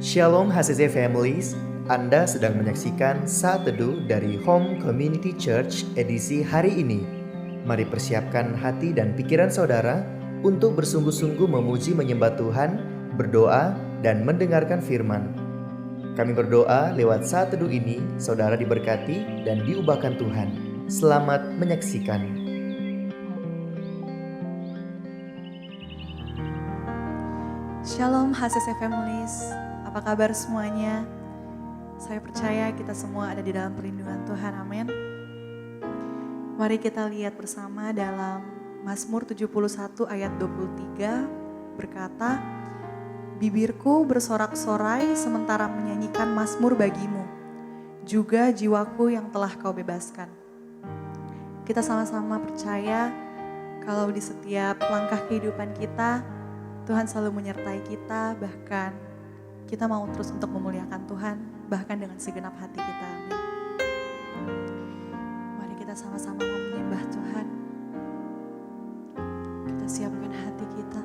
Shalom HCC Families, Anda sedang menyaksikan Saat Teduh dari Home Community Church edisi hari ini. Mari persiapkan hati dan pikiran saudara untuk bersungguh-sungguh memuji menyembah Tuhan, berdoa, dan mendengarkan firman. Kami berdoa lewat Saat Teduh ini, saudara diberkati dan diubahkan Tuhan. Selamat menyaksikan. Shalom HCC Families, apa kabar semuanya? Saya percaya kita semua ada di dalam perlindungan Tuhan, amin. Mari kita lihat bersama dalam Mazmur 71 ayat 23 berkata, bibirku bersorak-sorai sementara menyanyikan mazmur bagimu, juga jiwaku yang telah kau bebaskan. Kita sama-sama percaya kalau di setiap langkah kehidupan kita, Tuhan selalu menyertai kita, bahkan kita mau terus untuk memuliakan Tuhan, bahkan dengan segenap hati kita. Amin. Mari kita sama-sama menyembah Tuhan. Kita siapkan hati kita.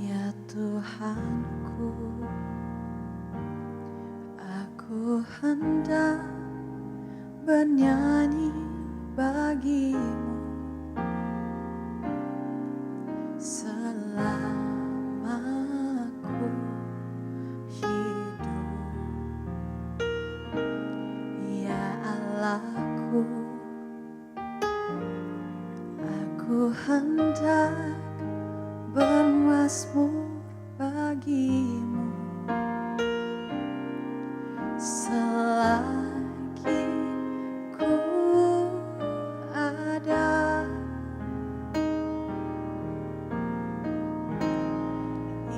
Ya Tuhanku, aku hendak bernyanyi bagimu selama ku hidup, ya Allahku, aku hendak bermazmur bagimu selagi ku ada.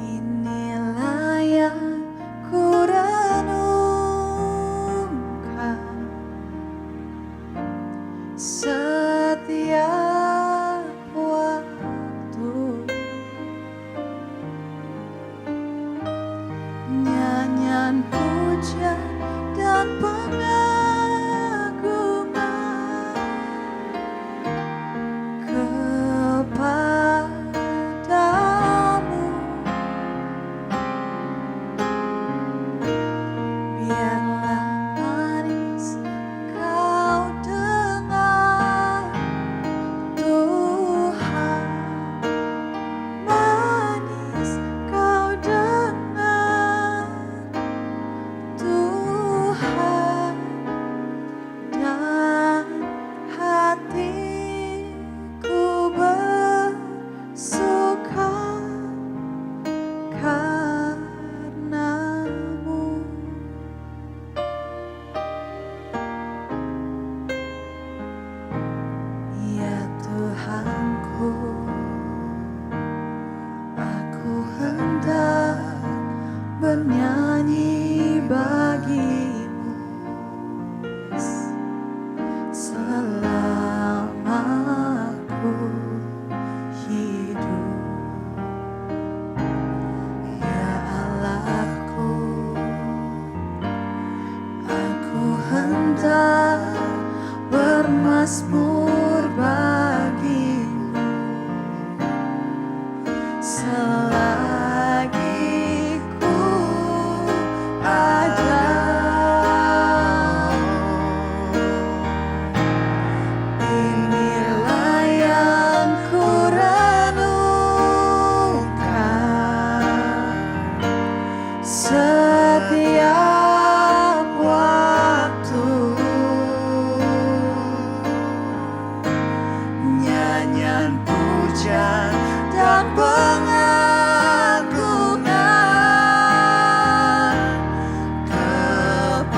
Inilah yang ku renungkan setiap waktu, nyanyian puja dan pengagungan kepadamu. Biarlah manis kau dengar, Tuhan, manis kau dengar, Tuhan, dan hatiku bersuka karenamu. Ya Tuhanku, aku hendak bernyanyi bagimu selama ku hidup, ya Allahku, aku hendak bermazmur bagimu selagi ku ada. Inilah yang ku renungkan setiap waktu, nyanyian puja dan pengagungan kepadamu.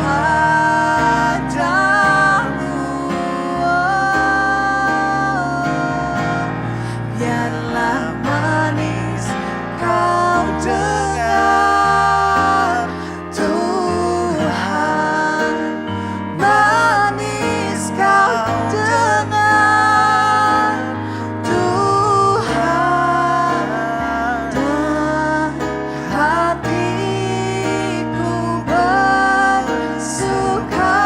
Biarlah manis kau dengar, Tuhan, manis kau dengar, Tuhan, dan hatiku bersuka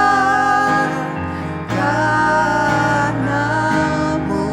karenamu.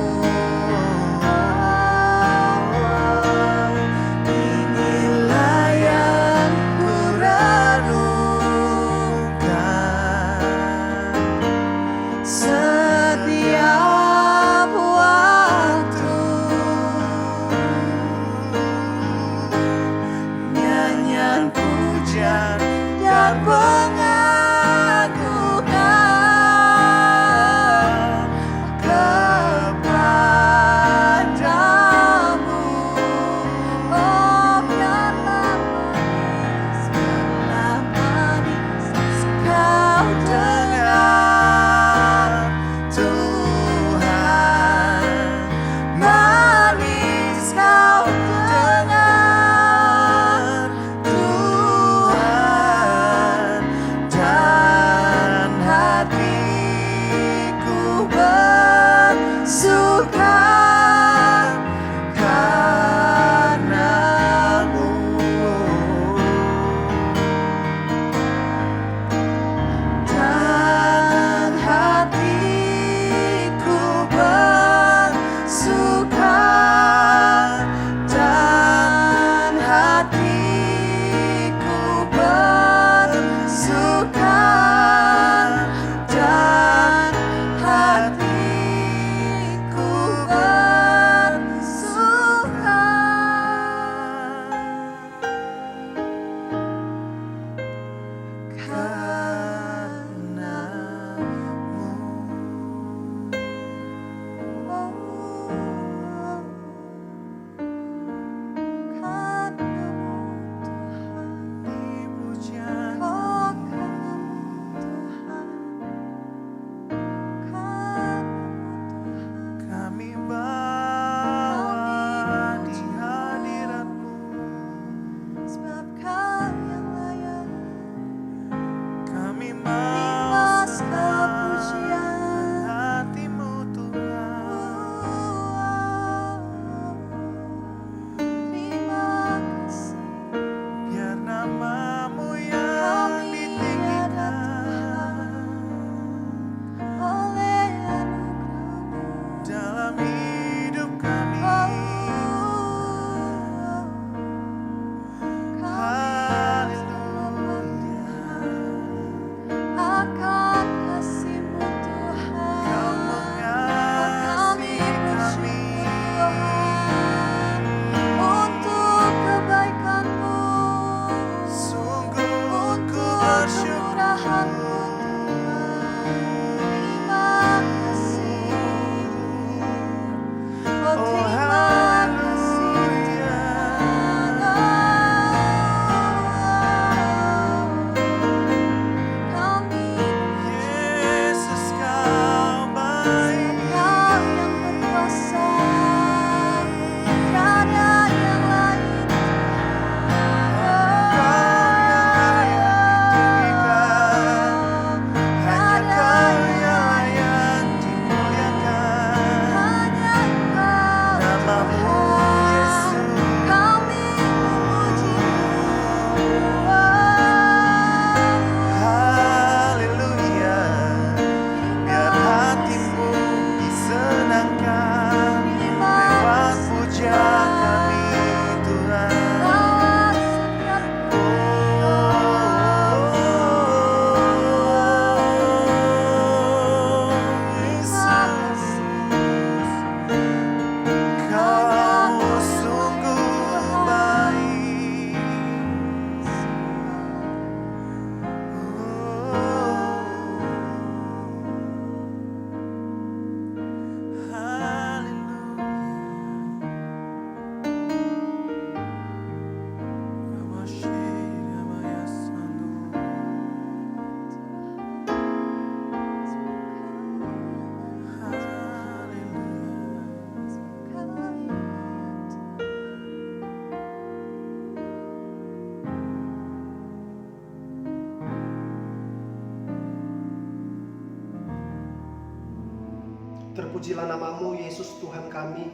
Terpujilah nama-Mu Yesus Tuhan kami.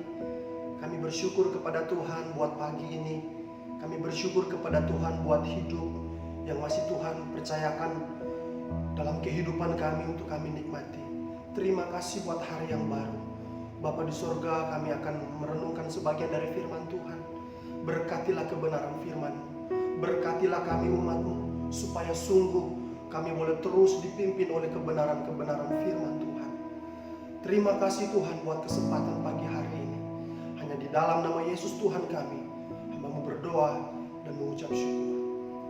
Kami bersyukur kepada Tuhan buat pagi ini. Kami bersyukur kepada Tuhan buat hidup yang masih Tuhan percayakan dalam kehidupan kami untuk kami nikmati. Terima kasih buat hari yang baru. Bapa di sorga, kami akan merenungkan sebagian dari firman Tuhan. Berkatilah kebenaran firman-Mu. Berkatilah kami umat-Mu, supaya sungguh kami boleh terus dipimpin oleh kebenaran-kebenaran firman Tuhan. Terima kasih Tuhan buat kesempatan pagi hari ini. Hanya di dalam nama Yesus Tuhan kami, hamba-Mu berdoa dan mengucap syukur.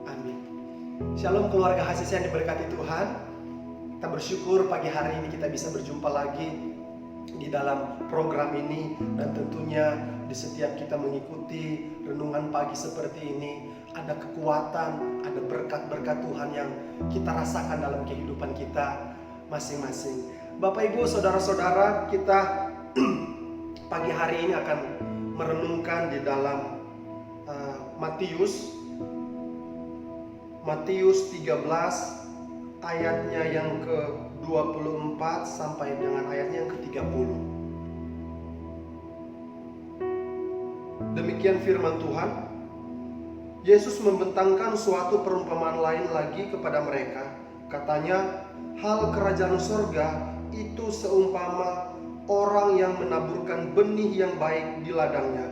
Amin. Shalom keluarga HCC yang diberkati Tuhan. Kita bersyukur pagi hari ini kita bisa berjumpa lagi di dalam program ini. Dan tentunya di setiap kita mengikuti renungan pagi seperti ini, ada kekuatan, ada berkat-berkat Tuhan yang kita rasakan dalam kehidupan kita masing-masing. Bapak Ibu, saudara-saudara, kita pagi hari ini akan merenungkan di dalam Matius 13 ayatnya yang ke-24 sampai dengan ayatnya yang ke-30. Demikian firman Tuhan. Yesus membentangkan suatu perumpamaan lain lagi kepada mereka. Katanya, hal kerajaan surga itu seumpama orang yang menaburkan benih yang baik di ladangnya.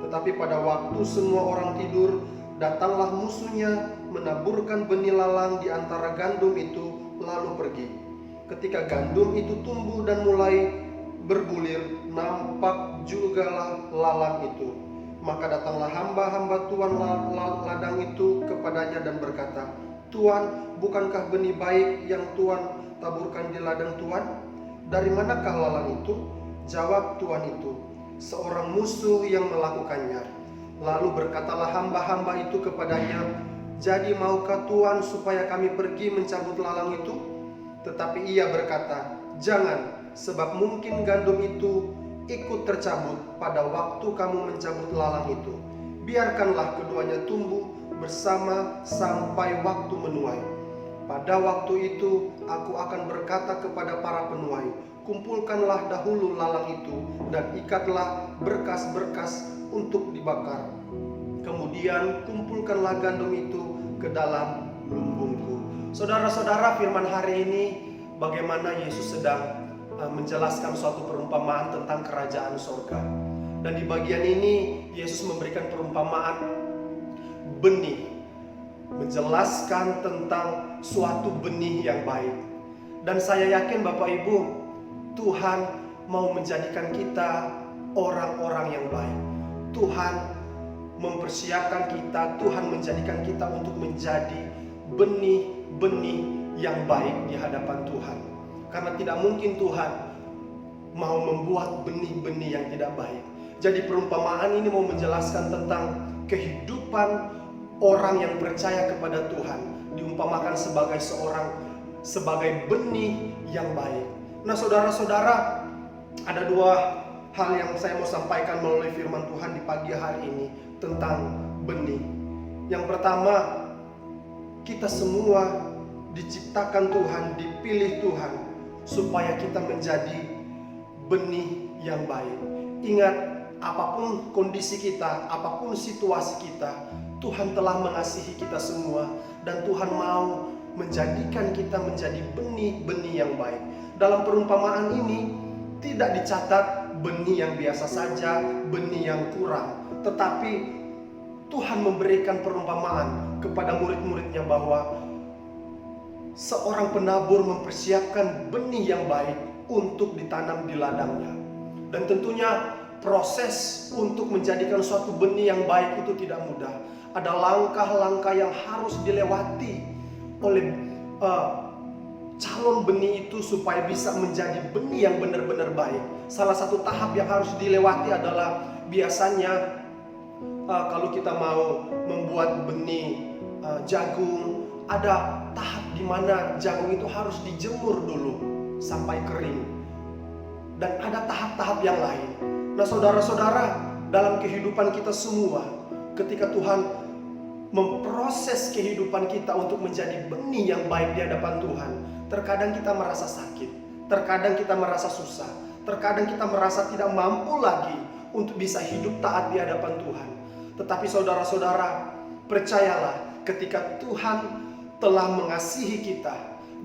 Tetapi pada waktu semua orang tidur, datanglah musuhnya menaburkan benih lalang di antara gandum itu, lalu pergi. Ketika gandum itu tumbuh dan mulai berbulir, nampak jugalah lalang itu. Maka datanglah hamba-hamba tuan ladang itu kepadanya dan berkata, Tuan, bukankah benih baik yang Tuan taburkan di ladang Tuan? Dari manakah lalang itu? Jawab tuan itu, seorang musuh yang melakukannya. Lalu berkatalah hamba-hamba itu kepadanya, jadi maukah Tuan supaya kami pergi mencabut lalang itu? Tetapi ia berkata, jangan, sebab mungkin gandum itu ikut tercabut pada waktu kamu mencabut lalang itu. Biarkanlah keduanya tumbuh bersama sampai waktu menuai. Pada waktu itu aku akan berkata kepada para penuai, kumpulkanlah dahulu lalang itu dan ikatlah berkas-berkas untuk dibakar. Kemudian kumpulkanlah gandum itu ke dalam lumbungku. Saudara-saudara, firman hari ini bagaimana Yesus sedang menjelaskan suatu perumpamaan tentang kerajaan surga. Dan di bagian ini Yesus memberikan perumpamaan benih, menjelaskan tentang suatu benih yang baik. Dan saya yakin Bapak Ibu, Tuhan mau menjadikan kita orang-orang yang baik. Tuhan mempersiapkan kita, Tuhan menjadikan kita untuk menjadi benih-benih yang baik di hadapan Tuhan. Karena tidak mungkin Tuhan mau membuat benih-benih yang tidak baik. Jadi perumpamaan ini mau menjelaskan tentang kehidupan orang yang percaya kepada Tuhan, diumpamakan sebagai benih yang baik. Nah, saudara-saudara, ada dua hal yang saya mau sampaikan melalui firman Tuhan di pagi hari ini tentang benih. Yang pertama, kita semua diciptakan Tuhan, dipilih Tuhan supaya kita menjadi benih yang baik. Ingat, apapun kondisi kita, apapun situasi kita, Tuhan telah mengasihi kita semua dan Tuhan mau menjadikan kita menjadi benih-benih yang baik. Dalam perumpamaan ini tidak dicatat benih yang biasa saja, benih yang kurang, tetapi Tuhan memberikan perumpamaan kepada murid-muridnya bahwa seorang penabur mempersiapkan benih yang baik untuk ditanam di ladangnya. Dan tentunya proses untuk menjadikan suatu benih yang baik itu tidak mudah. Ada langkah-langkah yang harus dilewati oleh calon benih itu supaya bisa menjadi benih yang benar-benar baik. Salah satu tahap yang harus dilewati adalah biasanya kalau kita mau membuat benih jagung, ada tahap di mana jagung itu harus dijemur dulu sampai kering. Dan ada tahap-tahap yang lain. Nah, saudara-saudara, dalam kehidupan kita semua, ketika Tuhan memproses kehidupan kita untuk menjadi benih yang baik di hadapan Tuhan, terkadang kita merasa sakit, terkadang kita merasa susah, Terkadang kita merasa tidak mampu lagi untuk bisa hidup taat di hadapan Tuhan. Tetapi saudara-saudara, percayalah, ketika Tuhan telah mengasihi kita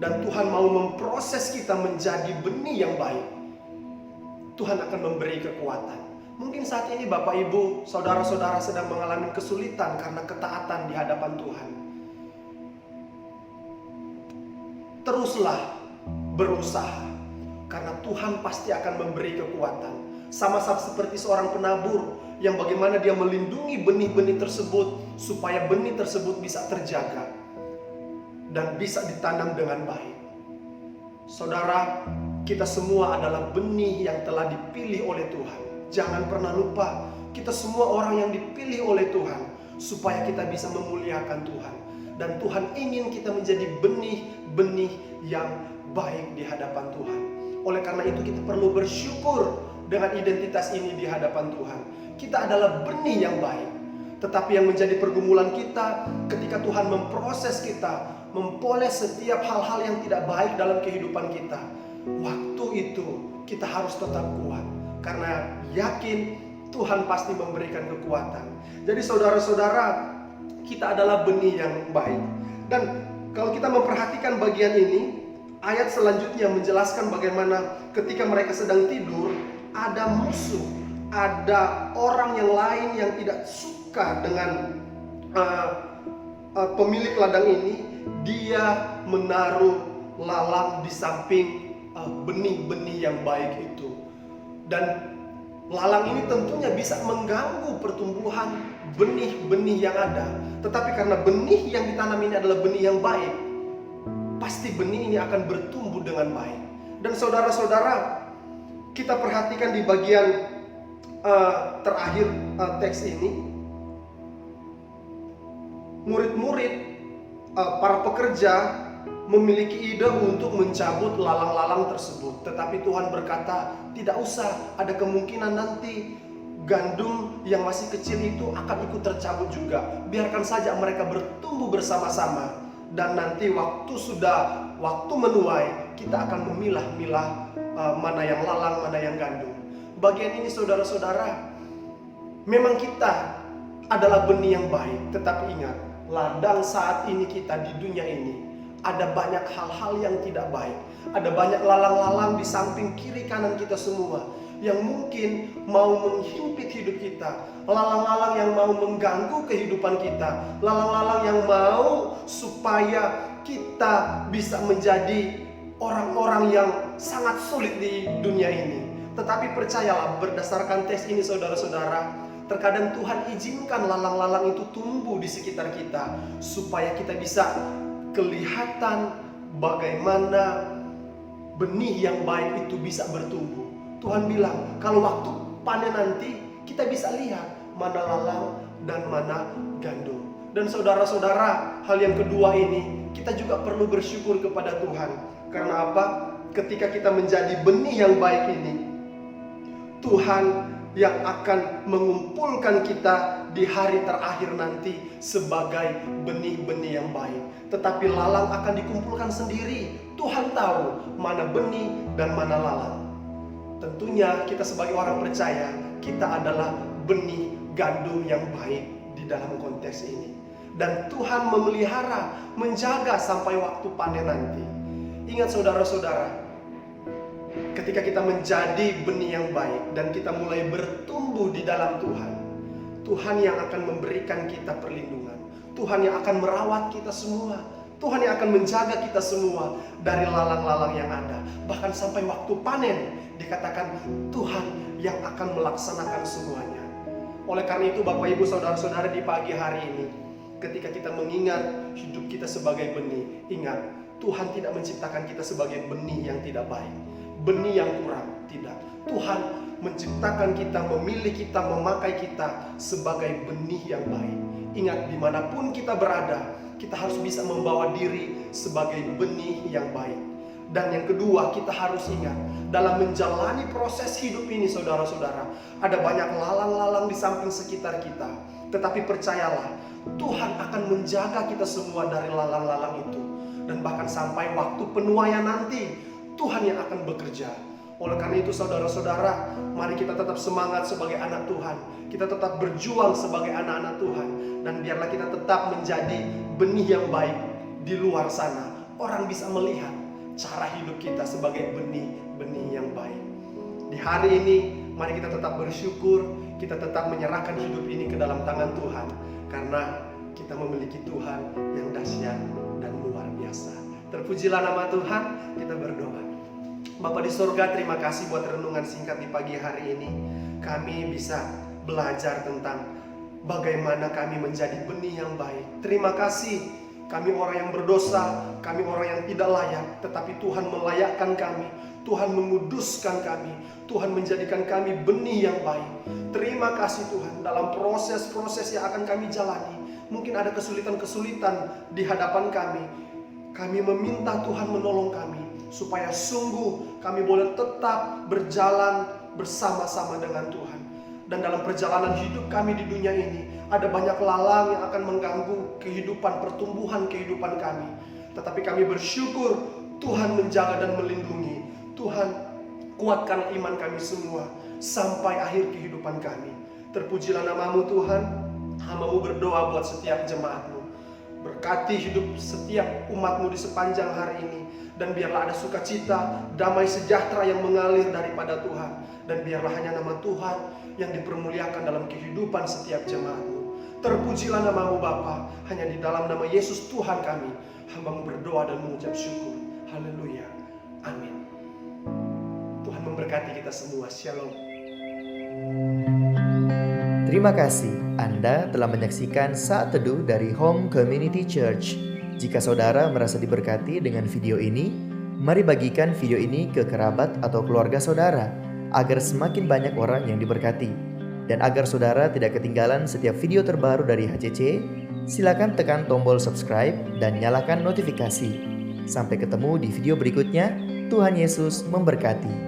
dan Tuhan mau memproses kita menjadi benih yang baik, Tuhan akan memberi kekuatan. Mungkin saat ini Bapak Ibu, saudara-saudara sedang mengalami kesulitan karena ketaatan di hadapan Tuhan. Teruslah berusaha, karena Tuhan pasti akan memberi kekuatan. Sama-sama seperti seorang penabur yang bagaimana dia melindungi benih-benih tersebut supaya benih tersebut bisa terjaga dan bisa ditanam dengan baik. Saudara, kita semua adalah benih yang telah dipilih oleh Tuhan. Jangan pernah lupa, kita semua orang yang dipilih oleh Tuhan supaya kita bisa memuliakan Tuhan. Dan Tuhan ingin kita menjadi benih-benih yang baik di hadapan Tuhan. Oleh karena itu kita perlu bersyukur dengan identitas ini di hadapan Tuhan. Kita adalah benih yang baik. Tetapi yang menjadi pergumulan kita ketika Tuhan memproses kita, mempoles setiap hal-hal yang tidak baik dalam kehidupan kita, waktu itu kita harus tetap kuat, karena yakin Tuhan pasti memberikan kekuatan. Jadi saudara-saudara, kita adalah benih yang baik. Dan kalau kita memperhatikan bagian ini, ayat selanjutnya menjelaskan bagaimana ketika mereka sedang tidur, ada musuh, ada orang yang lain yang tidak suka dengan pemilik ladang ini. Dia menaruh lalang di samping benih-benih yang baik itu. Dan lalang ini tentunya bisa mengganggu pertumbuhan benih-benih yang ada. Tetapi karena benih yang ditanam ini adalah benih yang baik, pasti benih ini akan bertumbuh dengan baik. Dan saudara-saudara, kita perhatikan di bagian terakhir teks ini, murid-murid, para pekerja memiliki ide untuk mencabut lalang-lalang tersebut. Tetapi Tuhan berkata, tidak usah, ada kemungkinan nanti gandum yang masih kecil itu akan ikut tercabut juga. Biarkan saja mereka bertumbuh bersama-sama. Dan nanti waktu menuai, kita akan memilah-milah mana yang lalang, mana yang gandum. Bagian ini saudara-saudara, memang kita adalah benih yang baik. Tetapi ingat, ladang saat ini kita di dunia ini, ada banyak hal-hal yang tidak baik. Ada banyak lalang-lalang di samping kiri kanan kita semua yang mungkin mau menghimpit hidup kita. Lalang-lalang yang mau mengganggu kehidupan kita. Lalang-lalang yang mau supaya kita bisa menjadi orang-orang yang sangat sulit di dunia ini. Tetapi percayalah, berdasarkan teks ini saudara-saudara, terkadang Tuhan izinkan lalang-lalang itu tumbuh di sekitar kita supaya kita bisa kelihatan bagaimana benih yang baik itu bisa bertumbuh. Tuhan bilang, kalau waktu panen nanti kita bisa lihat mana lalang dan mana gandum. Dan saudara-saudara, hal yang kedua ini kita juga perlu bersyukur kepada Tuhan. Karena apa? Ketika kita menjadi benih yang baik ini, Tuhan yang akan mengumpulkan kita di hari terakhir nanti sebagai benih-benih yang baik. Tetapi lalang akan dikumpulkan sendiri. Tuhan tahu mana benih dan mana lalang. Tentunya kita sebagai orang percaya, kita adalah benih gandum yang baik di dalam konteks ini. Dan Tuhan memelihara, menjaga sampai waktu panen nanti. Ingat saudara-saudara, ketika kita menjadi benih yang baik dan kita mulai bertumbuh di dalam Tuhan, Tuhan yang akan memberikan kita perlindungan. Tuhan yang akan merawat kita semua. Tuhan yang akan menjaga kita semua dari lalang-lalang yang ada. Bahkan sampai waktu panen, dikatakan Tuhan yang akan melaksanakan semuanya. Oleh karena itu Bapak Ibu Saudara-saudara, di pagi hari ini, ketika kita mengingat hidup kita sebagai benih, ingat, Tuhan tidak menciptakan kita sebagai benih yang tidak baik, benih yang kurang, tidak. Tuhan menciptakan kita, memilih kita, memakai kita sebagai benih yang baik. Ingat, dimanapun kita berada, kita harus bisa membawa diri sebagai benih yang baik. Dan yang kedua, kita harus ingat, dalam menjalani proses hidup ini saudara-saudara, ada banyak lalang-lalang di samping sekitar kita. Tetapi percayalah, Tuhan akan menjaga kita semua dari lalang-lalang itu. Dan bahkan sampai waktu penuaian nanti, Tuhan yang akan bekerja. Oleh karena itu saudara-saudara, mari kita tetap semangat sebagai anak Tuhan. Kita tetap berjuang sebagai anak-anak Tuhan. Dan biarlah kita tetap menjadi benih yang baik di luar sana. Orang bisa melihat cara hidup kita sebagai benih-benih yang baik. Di hari ini, mari kita tetap bersyukur. Kita tetap menyerahkan hidup ini ke dalam tangan Tuhan. Karena kita memiliki Tuhan yang dahsyat dan luar biasa. Terpujilah nama Tuhan, kita berdoa. Bapa di sorga, terima kasih buat renungan singkat di pagi hari ini. Kami bisa belajar tentang bagaimana kami menjadi benih yang baik. Terima kasih, kami orang yang berdosa, kami orang yang tidak layak, tetapi Tuhan melayakkan kami, Tuhan menguduskan kami, Tuhan menjadikan kami benih yang baik. Terima kasih Tuhan, dalam proses-proses yang akan kami jalani, mungkin ada kesulitan-kesulitan di hadapan kami. Kami meminta Tuhan menolong kami, supaya sungguh kami boleh tetap berjalan bersama-sama dengan Tuhan. Dan dalam perjalanan hidup kami di dunia ini, ada banyak lalang yang akan mengganggu kehidupan, pertumbuhan kehidupan kami. Tetapi kami bersyukur Tuhan menjaga dan melindungi. Tuhan kuatkan iman kami semua sampai akhir kehidupan kami. Terpujilah nama-Mu Tuhan. Hamba-Mu berdoa buat setiap jemaat-Mu. Berkati hidup setiap umat-Mu di sepanjang hari ini. Dan biarlah ada sukacita, damai sejahtera yang mengalir daripada Tuhan. Dan biarlah hanya nama Tuhan yang dipermuliakan dalam kehidupan setiap jemaat-Mu. Terpujilah nama-Mu Bapa. Hanya di dalam nama Yesus Tuhan kami, hamba-Mu berdoa dan mengucap syukur. Haleluya. Amin. Tuhan memberkati kita semua. Shalom. Terima kasih Anda telah menyaksikan Saat Teduh dari Home Community Church. Jika saudara merasa diberkati dengan video ini, mari bagikan video ini ke kerabat atau keluarga saudara, agar semakin banyak orang yang diberkati. Dan agar saudara tidak ketinggalan setiap video terbaru dari HCC, silakan tekan tombol subscribe dan nyalakan notifikasi. Sampai ketemu di video berikutnya. Tuhan Yesus memberkati.